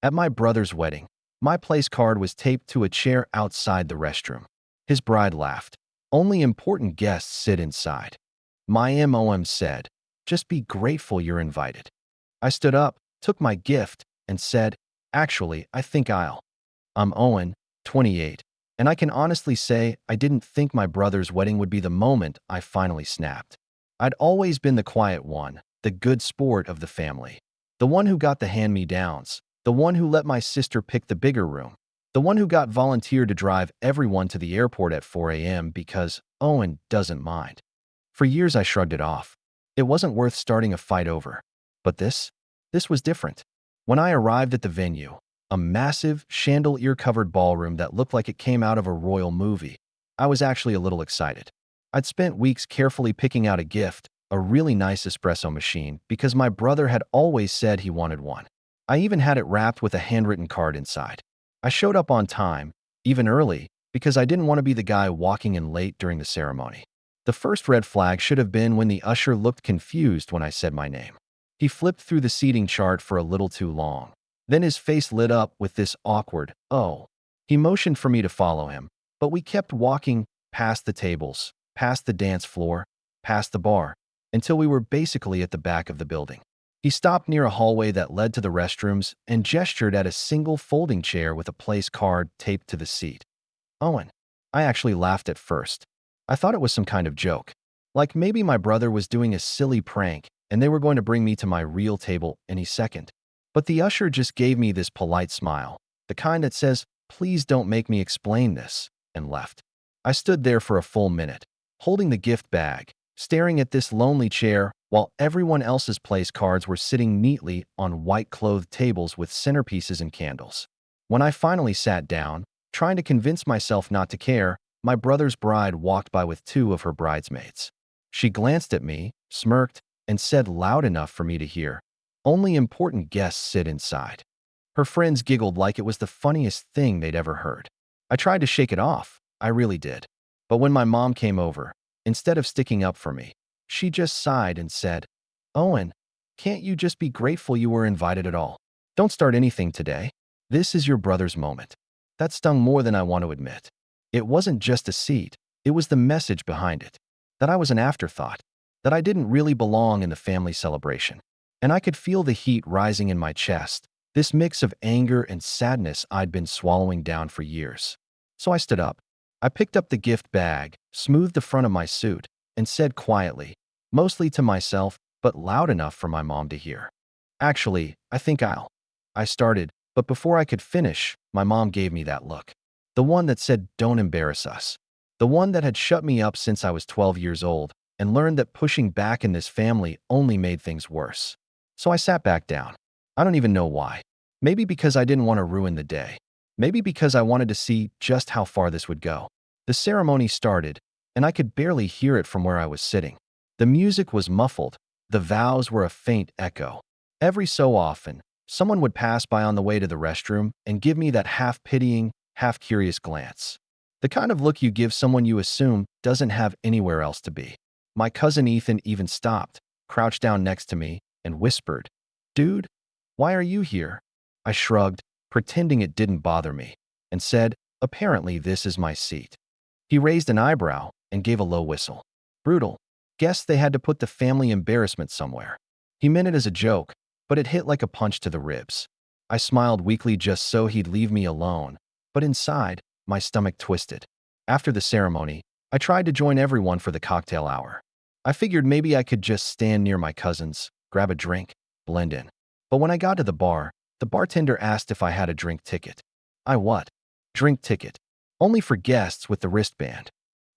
At my brother's wedding, my place card was taped to a chair outside the restroom. His bride laughed. Only important guests sit inside. My mom said, just be grateful you're invited. I stood up, took my gift, and said, actually, I think I'm Owen, 28, and I can honestly say I didn't think my brother's wedding would be the moment I finally snapped. I'd always been the quiet one, the good sport of the family, the one who got the hand-me-downs, the one who let my sister pick the bigger room, the one who got volunteered to drive everyone to the airport at 4 a.m. because Owen doesn't mind. For years I shrugged it off. It wasn't worth starting a fight over. But this was different. When I arrived at the venue, a massive, chandelier-covered ballroom that looked like it came out of a royal movie, I was actually a little excited. I'd spent weeks carefully picking out a gift, a really nice espresso machine, because my brother had always said he wanted one. I even had it wrapped with a handwritten card inside. I showed up on time, even early, because I didn't want to be the guy walking in late during the ceremony. The first red flag should have been when the usher looked confused when I said my name. He flipped through the seating chart for a little too long. Then his face lit up with this awkward, "Oh." He motioned for me to follow him, but we kept walking past the tables, past the dance floor, past the bar, until we were basically at the back of the building. He stopped near a hallway that led to the restrooms and gestured at a single folding chair with a place card taped to the seat. Owen. I actually laughed at first. I thought it was some kind of joke. Like maybe my brother was doing a silly prank and they were going to bring me to my real table any second. But the usher just gave me this polite smile, the kind that says, please don't make me explain this, and left. I stood there for a full minute, holding the gift bag, staring at this lonely chair while everyone else's place cards were sitting neatly on white-clothed tables with centerpieces and candles. When I finally sat down, trying to convince myself not to care, my brother's bride walked by with two of her bridesmaids. She glanced at me, smirked, and said loud enough for me to hear, only important guests sit inside. Her friends giggled like it was the funniest thing they'd ever heard. I tried to shake it off, I really did. But when my mom came over, instead of sticking up for me, she just sighed and said, Owen, can't you just be grateful you were invited at all? Don't start anything today. This is your brother's moment. That stung more than I want to admit. It wasn't just a seat, it was the message behind it. That I was an afterthought. That I didn't really belong in the family celebration. And I could feel the heat rising in my chest, this mix of anger and sadness I'd been swallowing down for years. So I stood up. I picked up the gift bag, smoothed the front of my suit, and said quietly, mostly to myself, but loud enough for my mom to hear. Actually, I think I started, but before I could finish, my mom gave me that look. The one that said, don't embarrass us. The one that had shut me up since I was 12 years old and learned that pushing back in this family only made things worse. So I sat back down. I don't even know why. Maybe because I didn't want to ruin the day. Maybe because I wanted to see just how far this would go. The ceremony started, and I could barely hear it from where I was sitting. The music was muffled. The vows were a faint echo. Every so often, someone would pass by on the way to the restroom and give me that half-pitying, half-curious glance. The kind of look you give someone you assume doesn't have anywhere else to be. My cousin Ethan even stopped, crouched down next to me, and whispered, Dude, why are you here? I shrugged, pretending it didn't bother me, and said, apparently this is my seat. He raised an eyebrow and gave a low whistle. Brutal. Guess they had to put the family embarrassment somewhere. He meant it as a joke, but it hit like a punch to the ribs. I smiled weakly just so he'd leave me alone, but inside, my stomach twisted. After the ceremony, I tried to join everyone for the cocktail hour. I figured maybe I could just stand near my cousins, grab a drink, blend in. But when I got to the bar, the bartender asked if I had a drink ticket. I what? Drink ticket. Only for guests with the wristband.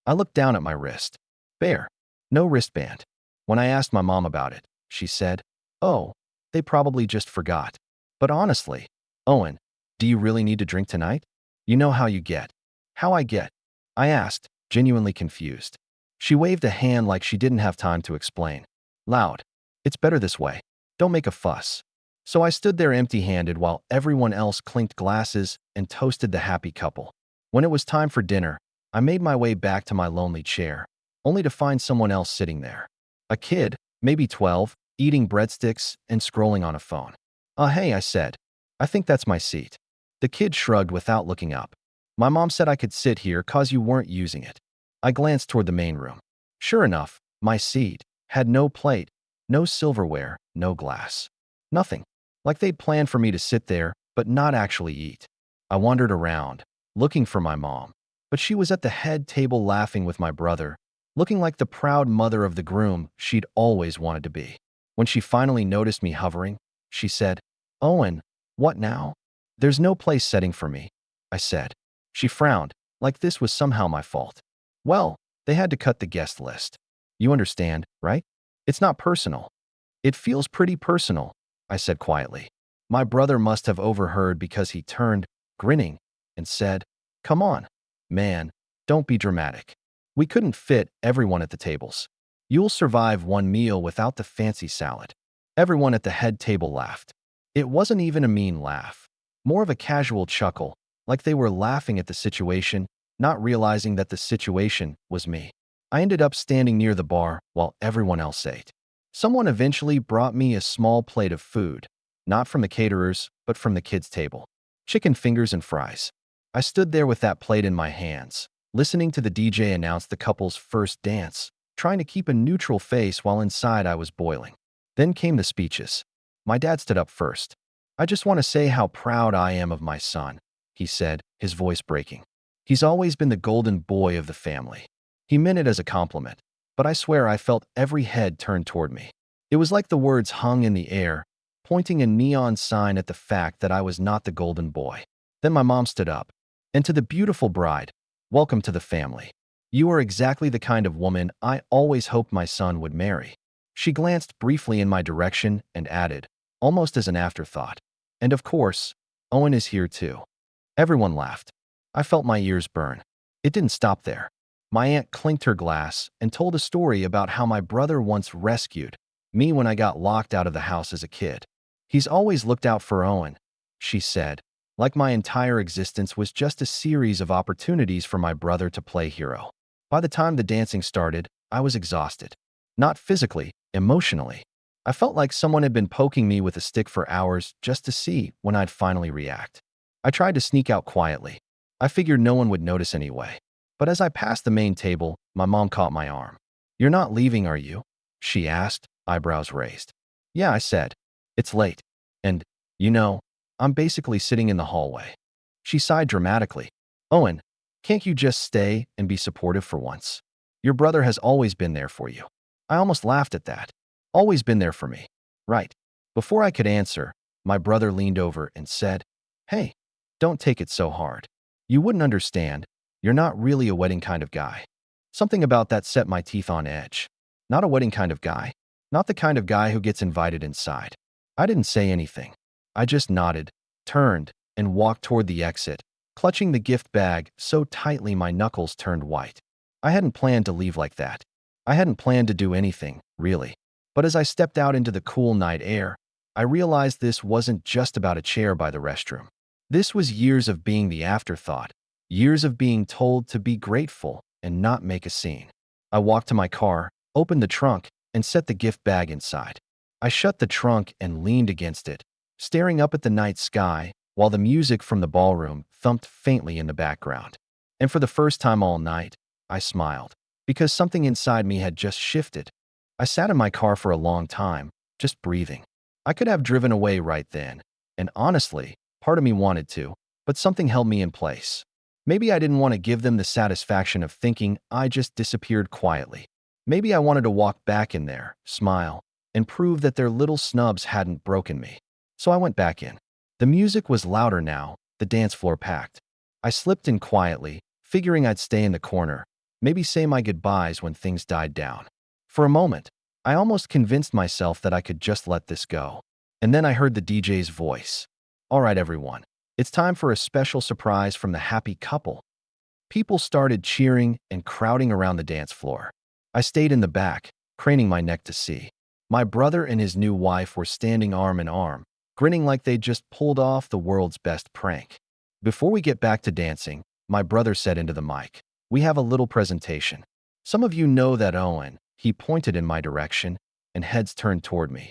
I looked down at my wrist. Bare. No wristband. When I asked my mom about it, she said, oh, they probably just forgot. But honestly, Owen, do you really need to drink tonight? You know how you get. How I get? I asked, genuinely confused. She waved a hand like she didn't have time to explain. Loud. It's better this way. Don't make a fuss. So I stood there empty-handed while everyone else clinked glasses and toasted the happy couple. When it was time for dinner, I made my way back to my lonely chair, only to find someone else sitting there. A kid, maybe 12, eating breadsticks and scrolling on a phone. Hey, I said. I think that's my seat. The kid shrugged without looking up. My mom said I could sit here 'cause you weren't using it. I glanced toward the main room. Sure enough, my seat had no plate, no silverware, no glass. Nothing. Like they'd planned for me to sit there, but not actually eat. I wandered around, looking for my mom, but she was at the head table laughing with my brother, looking like the proud mother of the groom she'd always wanted to be. When she finally noticed me hovering, she said, "Owen, what now?" "There's no place setting for me," I said. She frowned, like this was somehow my fault. "Well, they had to cut the guest list. You understand, right? It's not personal." "It feels pretty personal," I said quietly. My brother must have overheard because he turned, grinning, and said, "Come on, man, don't be dramatic. We couldn't fit everyone at the tables. You'll survive one meal without the fancy salad." Everyone at the head table laughed. It wasn't even a mean laugh, more of a casual chuckle, like they were laughing at the situation, not realizing that the situation was me. I ended up standing near the bar while everyone else ate. Someone eventually brought me a small plate of food, not from the caterers, but from the kids' table. Chicken fingers and fries. I stood there with that plate in my hands, listening to the DJ announce the couple's first dance, trying to keep a neutral face while inside I was boiling. Then came the speeches. My dad stood up first. "I just want to say how proud I am of my son," he said, his voice breaking. "He's always been the golden boy of the family." He meant it as a compliment, but I swear I felt every head turn toward me. It was like the words hung in the air, pointing a neon sign at the fact that I was not the golden boy. Then my mom stood up. "And to the beautiful bride, welcome to the family. You are exactly the kind of woman I always hoped my son would marry." She glanced briefly in my direction and added, almost as an afterthought, "And of course, Owen is here too." Everyone laughed. I felt my ears burn. It didn't stop there. My aunt clinked her glass and told a story about how my brother once rescued me when I got locked out of the house as a kid. "He's always looked out for Owen," she said, like my entire existence was just a series of opportunities for my brother to play hero. By the time the dancing started, I was exhausted. Not physically, emotionally. I felt like someone had been poking me with a stick for hours just to see when I'd finally react. I tried to sneak out quietly. I figured no one would notice anyway. But as I passed the main table, my mom caught my arm. "You're not leaving, are you?" she asked, eyebrows raised. "Yeah," I said. "It's late. And, you know, I'm basically sitting in the hallway." She sighed dramatically. "Owen, can't you just stay and be supportive for once? Your brother has always been there for you." I almost laughed at that. Always been there for me. Right. Before I could answer, my brother leaned over and said, "Hey, don't take it so hard. You wouldn't understand. You're not really a wedding kind of guy." Something about that set my teeth on edge. Not a wedding kind of guy. Not the kind of guy who gets invited inside. I didn't say anything. I just nodded, turned, and walked toward the exit, clutching the gift bag so tightly my knuckles turned white. I hadn't planned to leave like that. I hadn't planned to do anything, really. But as I stepped out into the cool night air, I realized this wasn't just about a chair by the restroom. This was years of being the afterthought, years of being told to be grateful and not make a scene. I walked to my car, opened the trunk, and set the gift bag inside. I shut the trunk and leaned against it, staring up at the night sky while the music from the ballroom thumped faintly in the background. And for the first time all night, I smiled, because something inside me had just shifted. I sat in my car for a long time, just breathing. I could have driven away right then, and honestly, part of me wanted to, but something held me in place. Maybe I didn't want to give them the satisfaction of thinking I just disappeared quietly. Maybe I wanted to walk back in there, smile, and prove that their little snubs hadn't broken me. So I went back in. The music was louder now, the dance floor packed. I slipped in quietly, figuring I'd stay in the corner, maybe say my goodbyes when things died down. For a moment, I almost convinced myself that I could just let this go. And then I heard the DJ's voice. "All right, everyone. It's time for a special surprise from the happy couple." People started cheering and crowding around the dance floor. I stayed in the back, craning my neck to see. My brother and his new wife were standing arm in arm, grinning like they'd just pulled off the world's best prank. "Before we get back to dancing," my brother said into the mic, "we have a little presentation. Some of you know that Owen," he pointed in my direction, and heads turned toward me,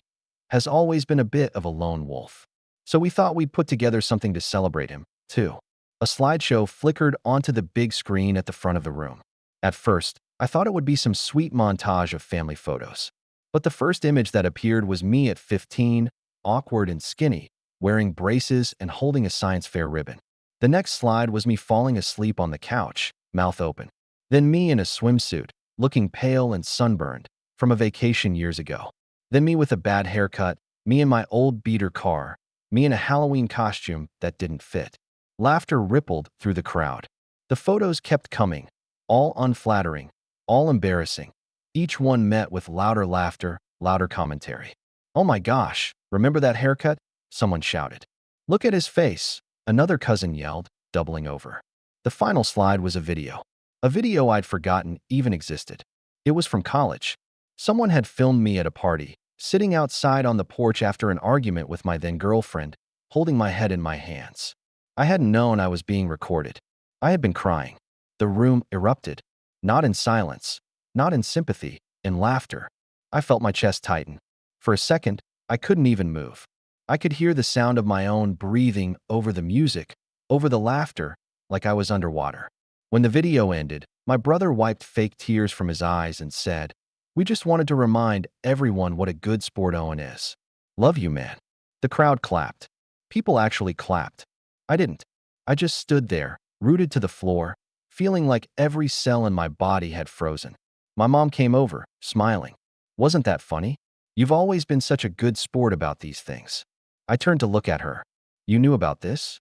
"has always been a bit of a lone wolf. So we thought we'd put together something to celebrate him, too. A slideshow flickered onto the big screen at the front of the room. At first, I thought it would be some sweet montage of family photos. But the first image that appeared was me at 15, awkward and skinny, wearing braces and holding a science fair ribbon. The next slide was me falling asleep on the couch, mouth open. Then me in a swimsuit, looking pale and sunburned, from a vacation years ago. Then me with a bad haircut, me in my old beater car, me in a Halloween costume that didn't fit. Laughter rippled through the crowd. The photos kept coming, all unflattering, all embarrassing. Each one met with louder laughter, louder commentary. "Oh my gosh, remember that haircut?" someone shouted. "Look at his face," another cousin yelled, doubling over. The final slide was a video. A video I'd forgotten even existed. It was from college. Someone had filmed me at a party, sitting outside on the porch after an argument with my then-girlfriend, holding my head in my hands. I hadn't known I was being recorded. I had been crying. The room erupted, not in silence, not in sympathy, in laughter. I felt my chest tighten. For a second, I couldn't even move. I could hear the sound of my own breathing over the music, over the laughter, like I was underwater. When the video ended, my brother wiped fake tears from his eyes and said, "We just wanted to remind everyone what a good sport Owen is. Love you, man." The crowd clapped. People actually clapped. I didn't. I just stood there, rooted to the floor, feeling like every cell in my body had frozen. My mom came over, smiling. "Wasn't that funny? You've always been such a good sport about these things." I turned to look at her. "You knew about this?"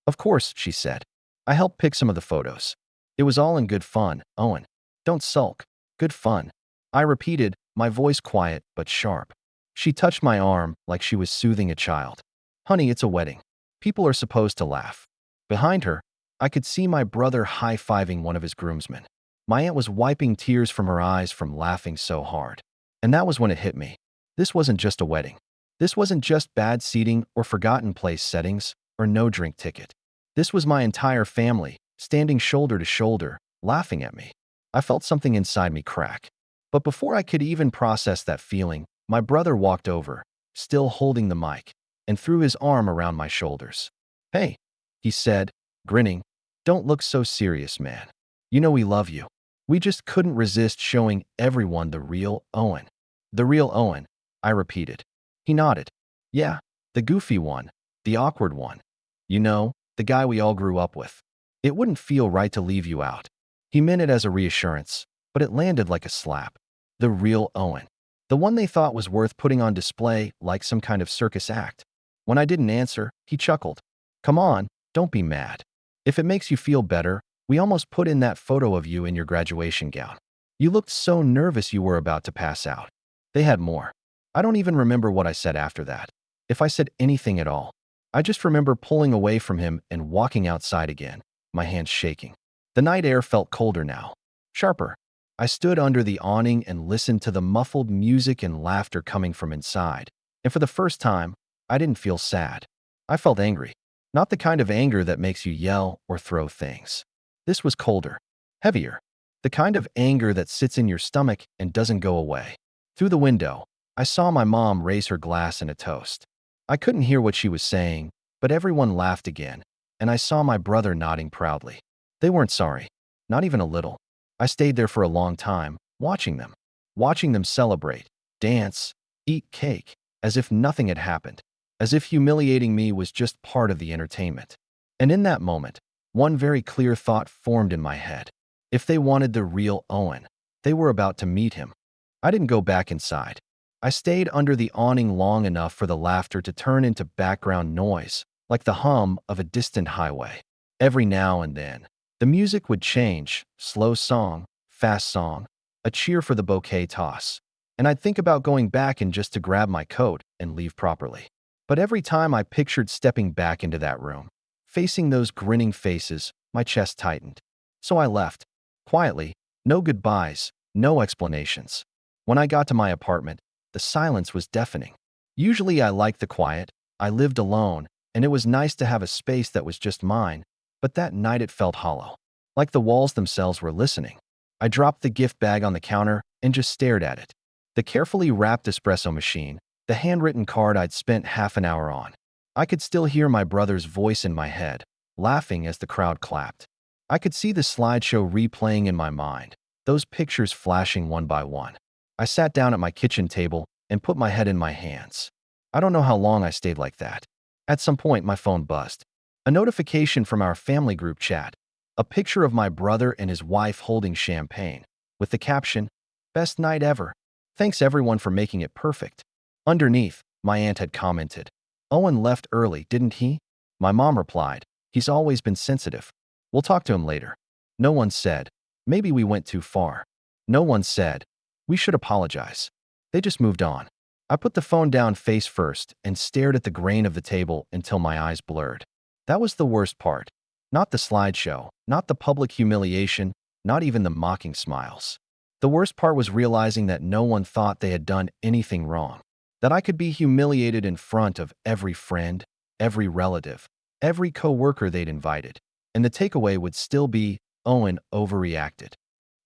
"Of course," she said. "I helped pick some of the photos. It was all in good fun, Owen. Don't sulk. Good fun." I repeated, my voice quiet but sharp. She touched my arm like she was soothing a child. "Honey, it's a wedding. People are supposed to laugh." Behind her, I could see my brother high-fiving one of his groomsmen. My aunt was wiping tears from her eyes from laughing so hard. And that was when it hit me. This wasn't just a wedding. This wasn't just bad seating or forgotten place settings or no drink ticket. This was my entire family, standing shoulder to shoulder, laughing at me. I felt something inside me crack. But before I could even process that feeling, my brother walked over, still holding the mic, and threw his arm around my shoulders. "Hey," he said, grinning, "don't look so serious, man. You know we love you." We just couldn't resist showing everyone the real Owen. "The real Owen," I repeated. He nodded. "Yeah, the goofy one, the awkward one. You know, the guy we all grew up with. It wouldn't feel right to leave you out." He meant it as a reassurance, but it landed like a slap. The real Owen. The one they thought was worth putting on display like some kind of circus act. When I didn't answer, he chuckled. "Come on, don't be mad. If it makes you feel better, we almost put in that photo of you in your graduation gown. You looked so nervous you were about to pass out." They had more. I don't even remember what I said after that, if I said anything at all. I just remember pulling away from him and walking outside again, my hands shaking. The night air felt colder now, sharper. I stood under the awning and listened to the muffled music and laughter coming from inside. And for the first time, I didn't feel sad. I felt angry. Not the kind of anger that makes you yell or throw things. This was colder, heavier. The kind of anger that sits in your stomach and doesn't go away. Through the window, I saw my mom raise her glass in a toast. I couldn't hear what she was saying, but everyone laughed again, and I saw my brother nodding proudly. They weren't sorry, not even a little. I stayed there for a long time, watching them celebrate, dance, eat cake, as if nothing had happened, as if humiliating me was just part of the entertainment. And in that moment, one very clear thought formed in my head. If they wanted the real Owen, they were about to meet him. I didn't go back inside. I stayed under the awning long enough for the laughter to turn into background noise, like the hum of a distant highway. Every now and then, the music would change, slow song, fast song, a cheer for the bouquet toss. And I'd think about going back and just to grab my coat and leave properly. But every time I pictured stepping back into that room, facing those grinning faces, my chest tightened. So I left, quietly, no goodbyes, no explanations. When I got to my apartment, the silence was deafening. Usually I liked the quiet. I lived alone, and it was nice to have a space that was just mine. But that night it felt hollow, like the walls themselves were listening. I dropped the gift bag on the counter and just stared at it. The carefully wrapped espresso machine, the handwritten card I'd spent half an hour on. I could still hear my brother's voice in my head, laughing as the crowd clapped. I could see the slideshow replaying in my mind, those pictures flashing one by one. I sat down at my kitchen table and put my head in my hands. I don't know how long I stayed like that. At some point, my phone buzzed. A notification from our family group chat. A picture of my brother and his wife holding champagne, with the caption, "Best night ever. Thanks everyone for making it perfect." Underneath, my aunt had commented, "Owen left early, didn't he?" My mom replied, "He's always been sensitive. We'll talk to him later." No one said, "Maybe we went too far." No one said, "We should apologize." They just moved on. I put the phone down face first and stared at the grain of the table until my eyes blurred. That was the worst part. Not the slideshow, not the public humiliation, not even the mocking smiles. The worst part was realizing that no one thought they had done anything wrong. That I could be humiliated in front of every friend, every relative, every coworker they'd invited. And the takeaway would still be, Owen overreacted.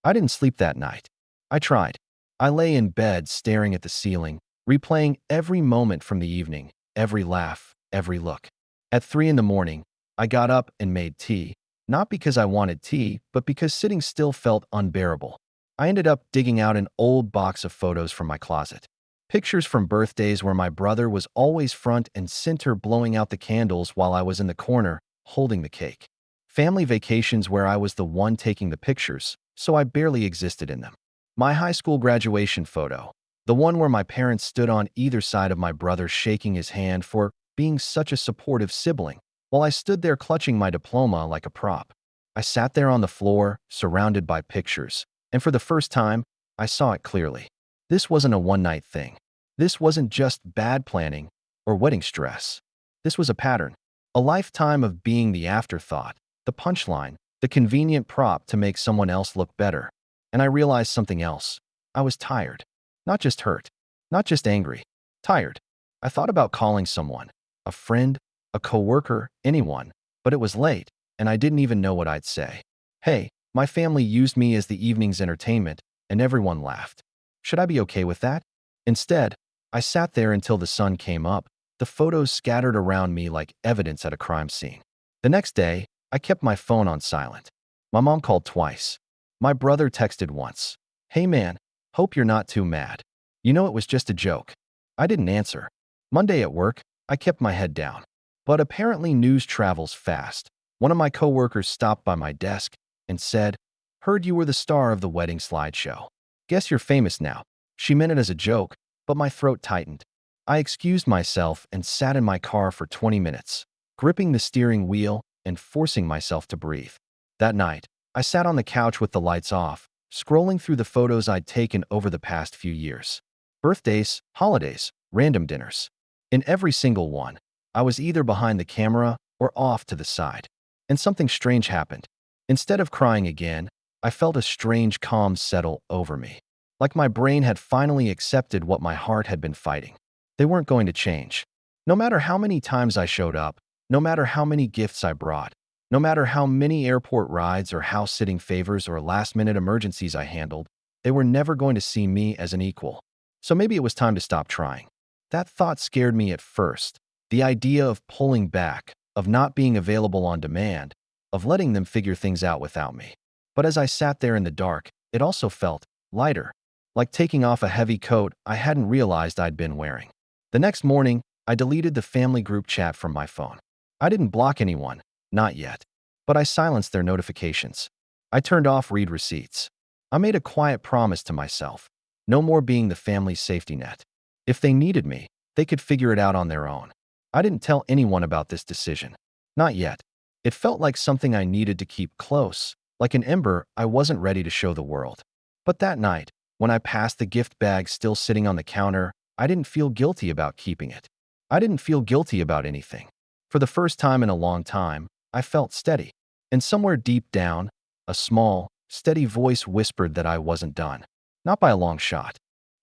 I didn't sleep that night. I tried. I lay in bed staring at the ceiling, replaying every moment from the evening, every laugh, every look. At 3 in the morning, I got up and made tea, not because I wanted tea, but because sitting still felt unbearable. I ended up digging out an old box of photos from my closet. Pictures from birthdays where my brother was always front and center blowing out the candles while I was in the corner, holding the cake. Family vacations where I was the one taking the pictures, so I barely existed in them. My high school graduation photo, the one where my parents stood on either side of my brother shaking his hand for being such a supportive sibling, while I stood there clutching my diploma like a prop. I sat there on the floor, surrounded by pictures, and for the first time, I saw it clearly. This wasn't a one-night thing. This wasn't just bad planning or wedding stress. This was a pattern, a lifetime of being the afterthought, the punchline, the convenient prop to make someone else look better. And I realized something else. I was tired. Not just hurt. Not just angry. Tired. I thought about calling someone, a friend, a coworker, anyone, but it was late, and I didn't even know what I'd say. Hey, my family used me as the evening's entertainment, and everyone laughed. Should I be okay with that? Instead, I sat there until the sun came up, the photos scattered around me like evidence at a crime scene. The next day, I kept my phone on silent. My mom called twice. My brother texted once. "Hey man, hope you're not too mad. You know it was just a joke." I didn't answer. Monday at work, I kept my head down. But apparently news travels fast. One of my coworkers stopped by my desk and said, "Heard you were the star of the wedding slideshow. Guess you're famous now." She meant it as a joke, but my throat tightened. I excused myself and sat in my car for 20 minutes, gripping the steering wheel and forcing myself to breathe. That night, I sat on the couch with the lights off, scrolling through the photos I'd taken over the past few years. Birthdays, holidays, random dinners. In every single one, I was either behind the camera or off to the side. And something strange happened. Instead of crying again, I felt a strange calm settle over me. Like my brain had finally accepted what my heart had been fighting. They weren't going to change. No matter how many times I showed up, no matter how many gifts I brought, no matter how many airport rides or house-sitting favors or last-minute emergencies I handled, they were never going to see me as an equal. So maybe it was time to stop trying. That thought scared me at first. The idea of pulling back, of not being available on demand, of letting them figure things out without me. But as I sat there in the dark, it also felt lighter, like taking off a heavy coat I hadn't realized I'd been wearing. The next morning, I deleted the family group chat from my phone. I didn't block anyone, not yet, but I silenced their notifications. I turned off read receipts. I made a quiet promise to myself. No more being the family's safety net. If they needed me, they could figure it out on their own. I didn't tell anyone about this decision. Not yet. It felt like something I needed to keep close, like an ember I wasn't ready to show the world. But that night, when I passed the gift bag still sitting on the counter, I didn't feel guilty about keeping it. I didn't feel guilty about anything. For the first time in a long time, I felt steady. And somewhere deep down, a small, steady voice whispered that I wasn't done. Not by a long shot.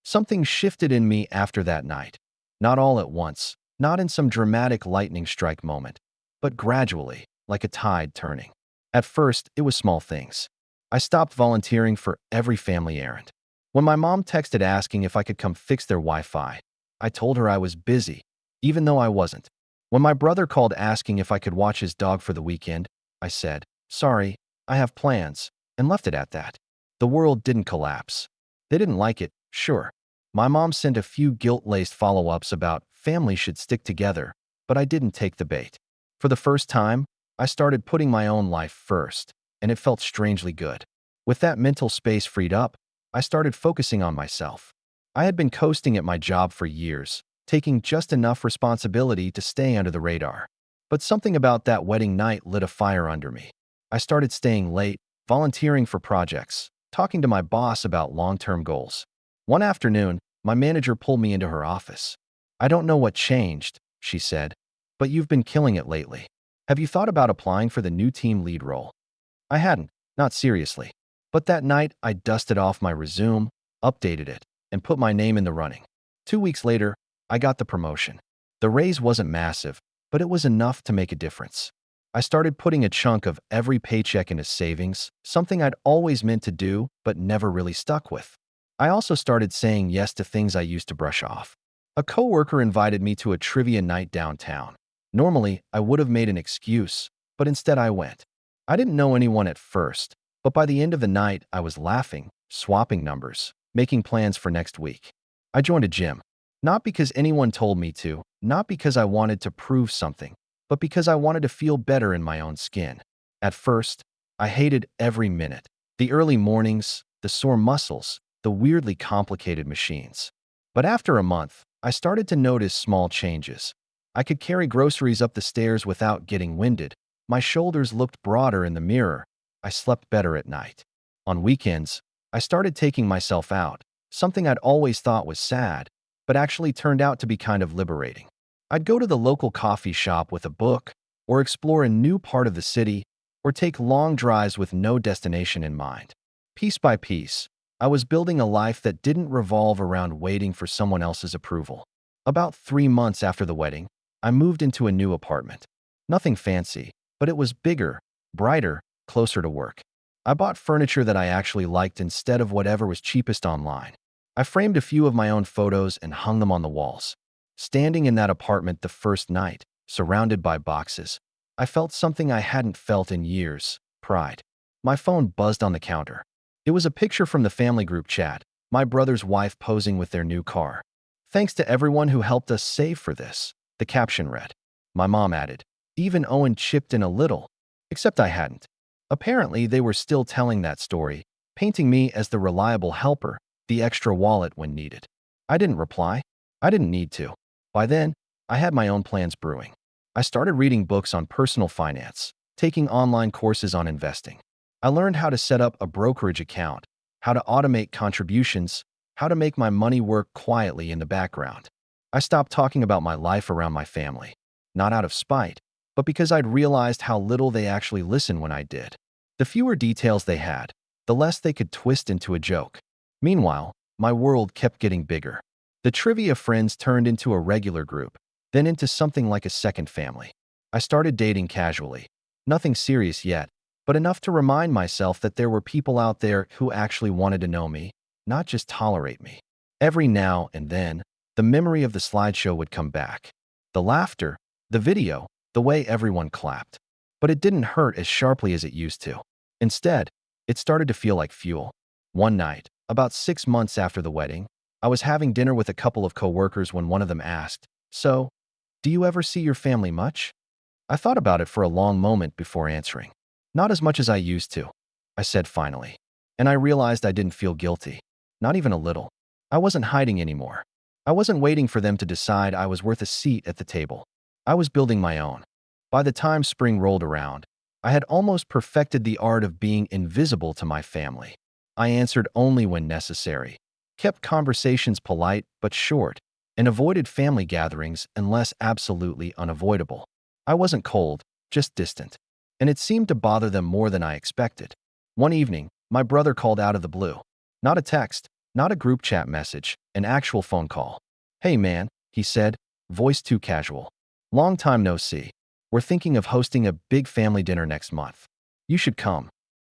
Something shifted in me after that night. Not all at once, not in some dramatic lightning strike moment, but gradually, like a tide turning. At first, it was small things. I stopped volunteering for every family errand. When my mom texted asking if I could come fix their Wi-Fi, I told her I was busy, even though I wasn't. When my brother called asking if I could watch his dog for the weekend, I said, "Sorry, I have plans," and left it at that. The world didn't collapse. They didn't like it, sure. My mom sent a few guilt-laced follow-ups about family should stick together, but I didn't take the bait. For the first time, I started putting my own life first, and it felt strangely good. With that mental space freed up, I started focusing on myself. I had been coasting at my job for years, taking just enough responsibility to stay under the radar. But something about that wedding night lit a fire under me. I started staying late, volunteering for projects, talking to my boss about long-term goals. One afternoon, my manager pulled me into her office. "I don't know what changed," she said, "but you've been killing it lately. Have you thought about applying for the new team lead role?" I hadn't, not seriously. But that night, I dusted off my resume, updated it, and put my name in the running. 2 weeks later, I got the promotion. The raise wasn't massive, but it was enough to make a difference. I started putting a chunk of every paycheck into savings, something I'd always meant to do but never really stuck with. I also started saying yes to things I used to brush off. A coworker invited me to a trivia night downtown. Normally, I would have made an excuse, but instead I went. I didn't know anyone at first, but by the end of the night, I was laughing, swapping numbers, making plans for next week. I joined a gym. Not because anyone told me to, not because I wanted to prove something, but because I wanted to feel better in my own skin. At first, I hated every minute. The early mornings, the sore muscles, the weirdly complicated machines. But after a month, I started to notice small changes. I could carry groceries up the stairs without getting winded. My shoulders looked broader in the mirror. I slept better at night. On weekends, I started taking myself out, something I'd always thought was sad, but actually turned out to be kind of liberating. I'd go to the local coffee shop with a book, or explore a new part of the city, or take long drives with no destination in mind. Piece by piece, I was building a life that didn't revolve around waiting for someone else's approval. About 3 months after the wedding, I moved into a new apartment. Nothing fancy, but it was bigger, brighter, closer to work. I bought furniture that I actually liked instead of whatever was cheapest online. I framed a few of my own photos and hung them on the walls. Standing in that apartment the first night, surrounded by boxes, I felt something I hadn't felt in years: pride. My phone buzzed on the counter. It was a picture from the family group chat, my brother's wife posing with their new car. "Thanks to everyone who helped us save for this," the caption read. My mom added, "Even Owen chipped in a little," except I hadn't. Apparently, they were still telling that story, painting me as the reliable helper, the extra wallet when needed. I didn't reply. I didn't need to. By then, I had my own plans brewing. I started reading books on personal finance, taking online courses on investing. I learned how to set up a brokerage account, how to automate contributions, how to make my money work quietly in the background. I stopped talking about my life around my family, not out of spite, but because I'd realized how little they actually listened when I did. The fewer details they had, the less they could twist into a joke. Meanwhile, my world kept getting bigger. The trivia friends turned into a regular group, then into something like a second family. I started dating casually. Nothing serious yet, but enough to remind myself that there were people out there who actually wanted to know me, not just tolerate me. Every now and then, the memory of the slideshow would come back. The laughter, the video, the way everyone clapped. But it didn't hurt as sharply as it used to. Instead, it started to feel like fuel. One night, about 6 months after the wedding, I was having dinner with a couple of coworkers when one of them asked, "So, do you ever see your family much?" I thought about it for a long moment before answering. "Not as much as I used to," I said finally. And I realized I didn't feel guilty. Not even a little. I wasn't hiding anymore. I wasn't waiting for them to decide I was worth a seat at the table. I was building my own. By the time spring rolled around, I had almost perfected the art of being invisible to my family. I answered only when necessary, kept conversations polite but short, and avoided family gatherings unless absolutely unavoidable. I wasn't cold, just distant, and it seemed to bother them more than I expected. One evening, my brother called out of the blue. Not a text, not a group chat message, an actual phone call. "Hey man," he said, voice too casual. "Long time no see. We're thinking of hosting a big family dinner next month. You should come."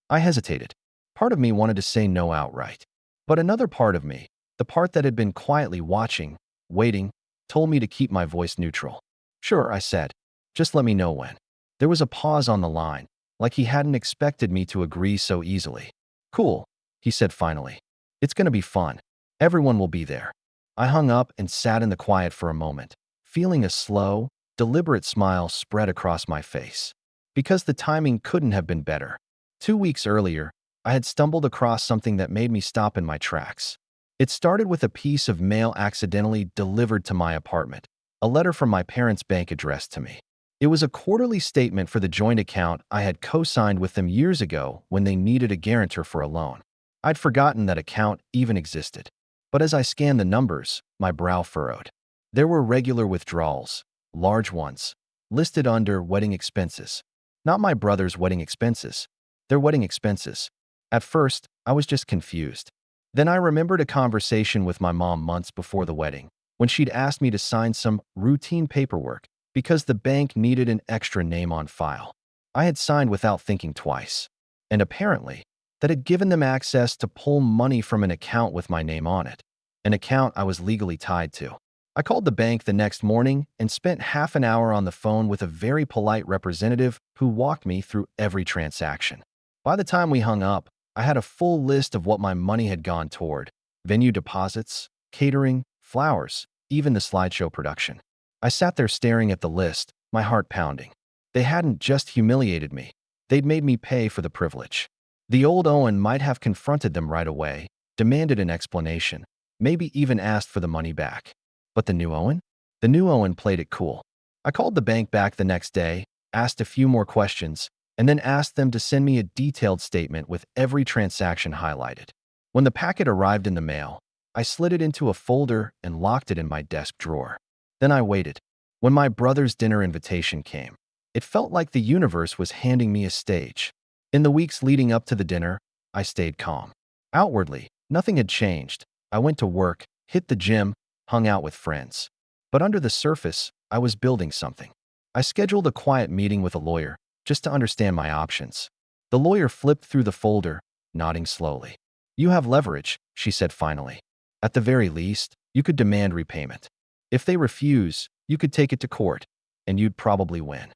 I hesitated. Part of me wanted to say no outright. But another part of me, the part that had been quietly watching, waiting, told me to keep my voice neutral. Sure, I said. Just let me know when. There was a pause on the line, like he hadn't expected me to agree so easily. Cool, he said finally. It's gonna be fun. Everyone will be there. I hung up and sat in the quiet for a moment, feeling a slow, deliberate smile spread across my face. Because the timing couldn't have been better. 2 weeks earlier, I had stumbled across something that made me stop in my tracks. It started with a piece of mail accidentally delivered to my apartment, a letter from my parents' bank addressed to me. It was a quarterly statement for the joint account I had co-signed with them years ago when they needed a guarantor for a loan. I'd forgotten that account even existed. But as I scanned the numbers, my brow furrowed. There were regular withdrawals, large ones, listed under wedding expenses. Not my brother's wedding expenses, their wedding expenses. At first, I was just confused. Then I remembered a conversation with my mom months before the wedding, when she'd asked me to sign some routine paperwork because the bank needed an extra name on file. I had signed without thinking twice. And apparently, that had given them access to pull money from an account with my name on it, an account I was legally tied to. I called the bank the next morning and spent half an hour on the phone with a very polite representative who walked me through every transaction. By the time we hung up, I had a full list of what my money had gone toward: venue deposits, catering, flowers, even the slideshow production. I sat there staring at the list, my heart pounding. They hadn't just humiliated me, they'd made me pay for the privilege. The old Owen might have confronted them right away, demanded an explanation, maybe even asked for the money back. But the new Owen? The new Owen played it cool. I called the bank back the next day, asked a few more questions, and then asked them to send me a detailed statement with every transaction highlighted. When the packet arrived in the mail, I slid it into a folder and locked it in my desk drawer. Then I waited. When my brother's dinner invitation came, it felt like the universe was handing me a stage. In the weeks leading up to the dinner, I stayed calm. Outwardly, nothing had changed. I went to work, hit the gym, hung out with friends. But under the surface, I was building something. I scheduled a quiet meeting with a lawyer, just to understand my options. The lawyer flipped through the folder, nodding slowly. You have leverage, she said finally. At the very least, you could demand repayment. If they refuse, you could take it to court, and you'd probably win.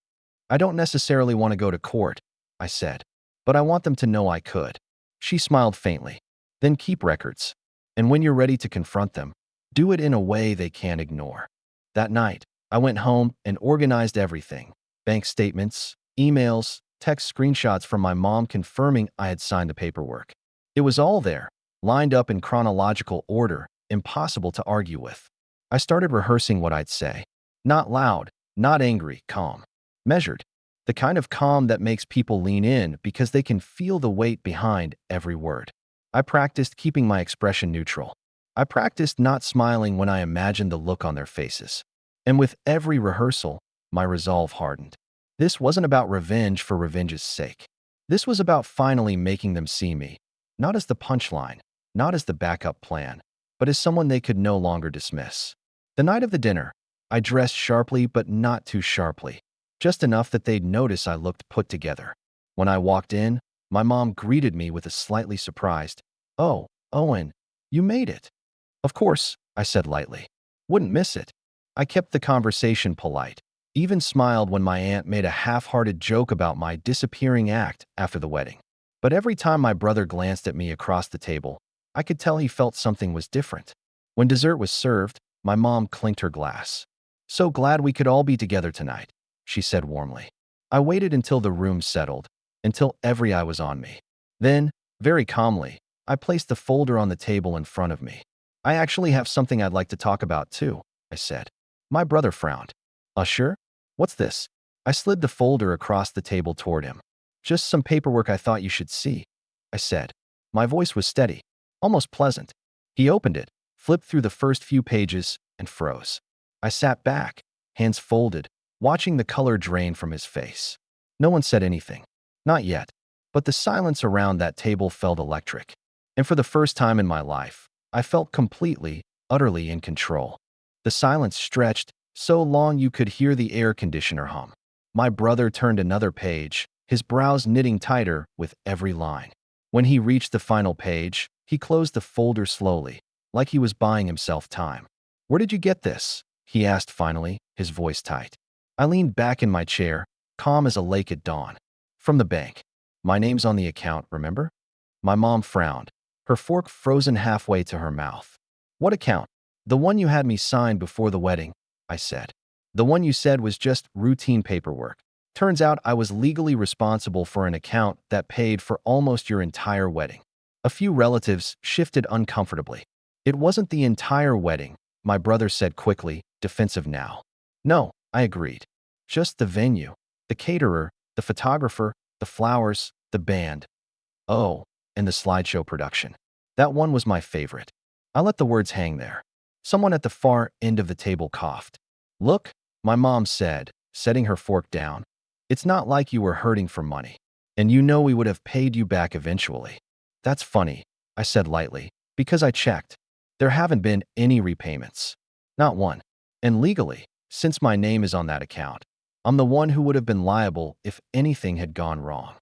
I don't necessarily want to go to court, I said, but I want them to know I could. She smiled faintly. Then keep records. And when you're ready to confront them, do it in a way they can't ignore. That night, I went home and organized everything: bank statements, emails, text screenshots from my mom confirming I had signed the paperwork. It was all there, lined up in chronological order, impossible to argue with. I started rehearsing what I'd say. Not loud, not angry, calm. Measured. The kind of calm that makes people lean in because they can feel the weight behind every word. I practiced keeping my expression neutral. I practiced not smiling when I imagined the look on their faces. And with every rehearsal, my resolve hardened. This wasn't about revenge for revenge's sake. This was about finally making them see me, not as the punchline, not as the backup plan, but as someone they could no longer dismiss. The night of the dinner, I dressed sharply but not too sharply, just enough that they'd notice I looked put together. When I walked in, my mom greeted me with a slightly surprised, "Oh, Owen, you made it." "Of course," I said lightly. "Wouldn't miss it." I kept the conversation polite, even smiled when my aunt made a half-hearted joke about my disappearing act after the wedding. But every time my brother glanced at me across the table, I could tell he felt something was different. When dessert was served, my mom clinked her glass. "So glad we could all be together tonight," she said warmly. I waited until the room settled, until every eye was on me. Then, very calmly, I placed the folder on the table in front of me. "I actually have something I'd like to talk about too," I said. My brother frowned. "Sure? What's this?" I slid the folder across the table toward him. "Just some paperwork I thought you should see," I said. My voice was steady, almost pleasant. He opened it, flipped through the first few pages, and froze. I sat back, hands folded, watching the color drain from his face. No one said anything. Not yet. But the silence around that table felt electric. And for the first time in my life, I felt completely, utterly in control. The silence stretched, so long you could hear the air conditioner hum. My brother turned another page, his brows knitting tighter with every line. When he reached the final page, he closed the folder slowly, like he was buying himself time. "Where did you get this?" he asked finally, his voice tight. I leaned back in my chair, calm as a lake at dawn. From the bank. My name's on the account, remember? My mom frowned, her fork frozen halfway to her mouth. What account? The one you had me sign before the wedding, I said. The one you said was just routine paperwork. Turns out I was legally responsible for an account that paid for almost your entire wedding. A few relatives shifted uncomfortably. It wasn't the entire wedding, my brother said quickly, defensive now. No, I agreed. Just the venue, the caterer, the photographer, the flowers, the band. Oh, and the slideshow production. That one was my favorite. I let the words hang there. Someone at the far end of the table coughed. Look, my mom said, setting her fork down. It's not like you were hurting for money. And you know we would have paid you back eventually. That's funny, I said lightly, because I checked. There haven't been any repayments. Not one. And legally, since my name is on that account, I'm the one who would have been liable if anything had gone wrong.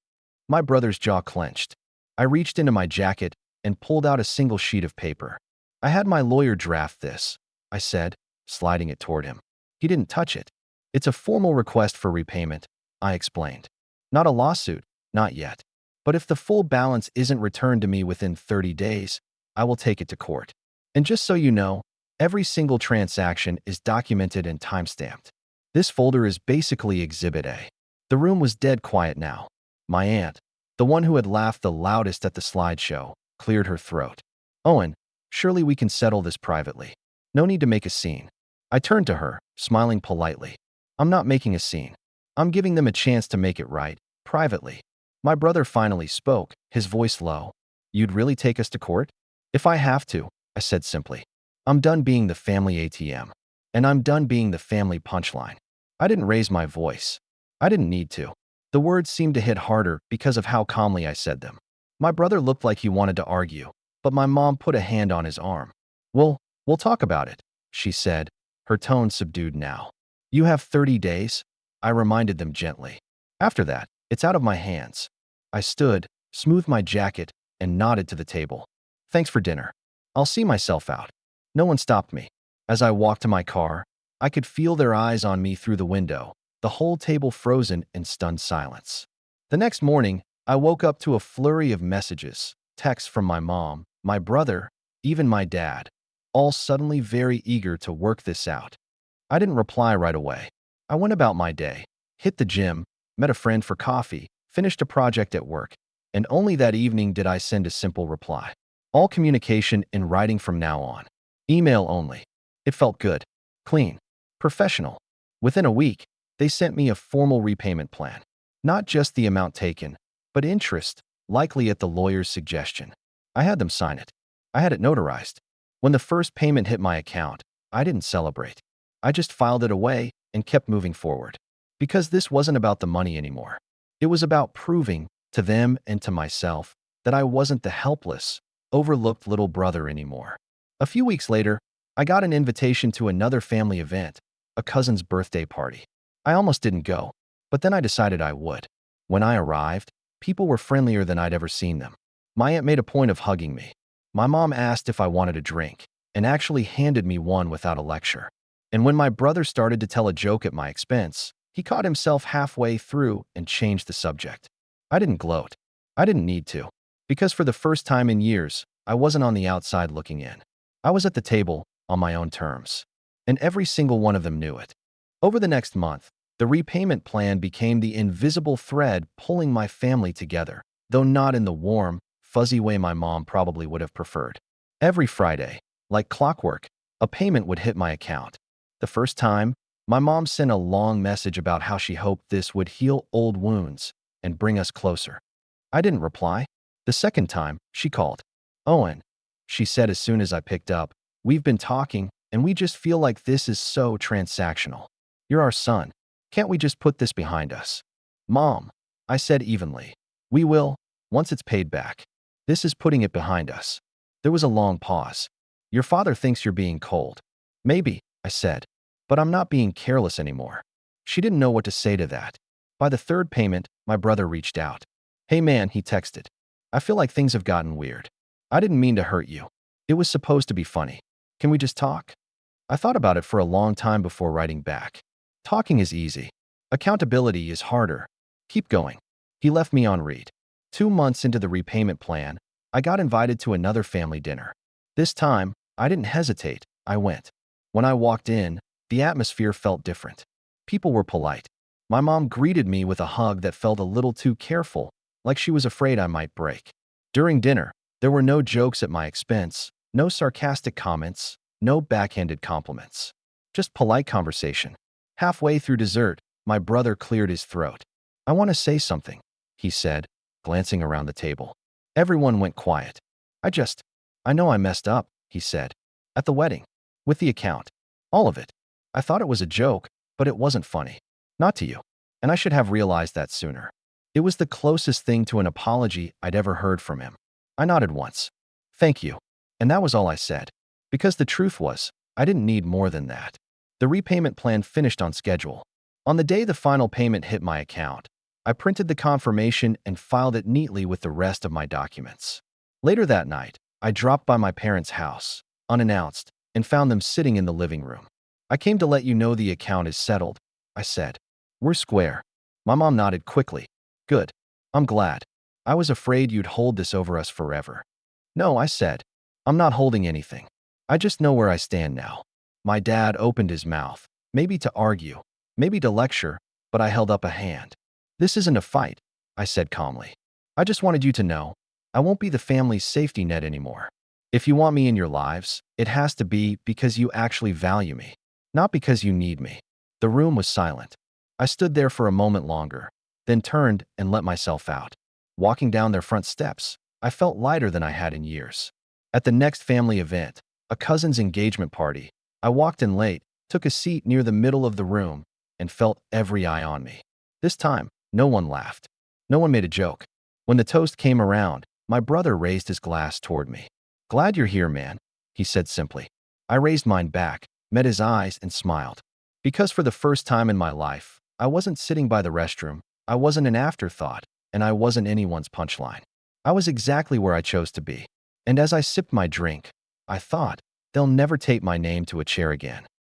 My brother's jaw clenched. I reached into my jacket and pulled out a single sheet of paper. I had my lawyer draft this, I said, sliding it toward him. He didn't touch it. It's a formal request for repayment, I explained. Not a lawsuit, not yet. But if the full balance isn't returned to me within 30 days, I will take it to court. And just so you know, every single transaction is documented and timestamped. This folder is basically Exhibit A. The room was dead quiet now. My aunt, the one who had laughed the loudest at the slideshow, cleared her throat. Owen, surely we can settle this privately. No need to make a scene. I turned to her, smiling politely. I'm not making a scene. I'm giving them a chance to make it right, privately. My brother finally spoke, his voice low. You'd really take us to court? If I have to, I said simply. I'm done being the family ATM. And I'm done being the family punchline. I didn't raise my voice. I didn't need to. The words seemed to hit harder because of how calmly I said them. My brother looked like he wanted to argue, but my mom put a hand on his arm. We'll talk about it, she said, her tone subdued now. You have 30 days, I reminded them gently. After that, it's out of my hands. I stood, smoothed my jacket, and nodded to the table. Thanks for dinner. I'll see myself out. No one stopped me. As I walked to my car, I could feel their eyes on me through the window, the whole table frozen in stunned silence. The next morning, I woke up to a flurry of messages, texts from my mom, my brother, even my dad, all suddenly very eager to work this out. I didn't reply right away. I went about my day, hit the gym, met a friend for coffee, finished a project at work, and only that evening did I send a simple reply. All communication in writing from now on. Email only. It felt good, clean, professional. Within a week, they sent me a formal repayment plan. Not just the amount taken, but interest, likely at the lawyer's suggestion. I had them sign it. I had it notarized. When the first payment hit my account, I didn't celebrate. I just filed it away and kept moving forward. Because this wasn't about the money anymore. It was about proving, to them and to myself, that I wasn't the helpless, overlooked little brother anymore. A few weeks later, I got an invitation to another family event, a cousin's birthday party. I almost didn't go, but then I decided I would. When I arrived, people were friendlier than I'd ever seen them. My aunt made a point of hugging me. My mom asked if I wanted a drink, and actually handed me one without a lecture. And when my brother started to tell a joke at my expense, he caught himself halfway through and changed the subject. I didn't gloat. I didn't need to. Because for the first time in years, I wasn't on the outside looking in. I was at the table, on my own terms. And every single one of them knew it. Over the next month, the repayment plan became the invisible thread pulling my family together, though not in the warm, fuzzy way my mom probably would have preferred. Every Friday, like clockwork, a payment would hit my account. The first time, my mom sent a long message about how she hoped this would heal old wounds and bring us closer. I didn't reply. The second time, she called. Owen, she said as soon as I picked up, we've been talking, and we just feel like this is so transactional. You're our son. Can't we just put this behind us? Mom, I said evenly. We will, once it's paid back. This is putting it behind us. There was a long pause. Your father thinks you're being cold. Maybe, I said, but I'm not being careless anymore. She didn't know what to say to that. By the third payment, my brother reached out. Hey man, he texted. I feel like things have gotten weird. I didn't mean to hurt you. It was supposed to be funny. Can we just talk? I thought about it for a long time before writing back. Talking is easy. Accountability is harder. Keep going. He left me on read. 2 months into the repayment plan, I got invited to another family dinner. This time, I didn't hesitate. I went. When I walked in, the atmosphere felt different. People were polite. My mom greeted me with a hug that felt a little too careful, like she was afraid I might break. During dinner, there were no jokes at my expense, no sarcastic comments, no backhanded compliments. Just polite conversation. Halfway through dessert, my brother cleared his throat. "I want to say something," he said, glancing around the table. Everyone went quiet. I know I messed up," he said. "At the wedding. With the account. All of it. I thought it was a joke, but it wasn't funny. Not to you. And I should have realized that sooner." It was the closest thing to an apology I'd ever heard from him. I nodded once. "Thank you." And that was all I said. Because the truth was, I didn't need more than that. The repayment plan finished on schedule. On the day the final payment hit my account, I printed the confirmation and filed it neatly with the rest of my documents. Later that night, I dropped by my parents' house, unannounced, and found them sitting in the living room. "I came to let you know the account is settled," I said. "We're square." My mom nodded quickly. "Good. I'm glad. I was afraid you'd hold this over us forever." "No," I said. "I'm not holding anything. I just know where I stand now." My dad opened his mouth, maybe to argue, maybe to lecture, but I held up a hand. "This isn't a fight," I said calmly. "I just wanted you to know I won't be the family's safety net anymore. If you want me in your lives, it has to be because you actually value me, not because you need me." The room was silent. I stood there for a moment longer, then turned and let myself out. Walking down their front steps, I felt lighter than I had in years. At the next family event, a cousin's engagement party, I walked in late, took a seat near the middle of the room, and felt every eye on me. This time, no one laughed. No one made a joke. When the toast came around, my brother raised his glass toward me. "Glad you're here, man," he said simply. I raised mine back, met his eyes, and smiled. Because for the first time in my life, I wasn't sitting by the restroom, I wasn't an afterthought, and I wasn't anyone's punchline. I was exactly where I chose to be. And as I sipped my drink, I thought, they'll never tape my name to a chair again.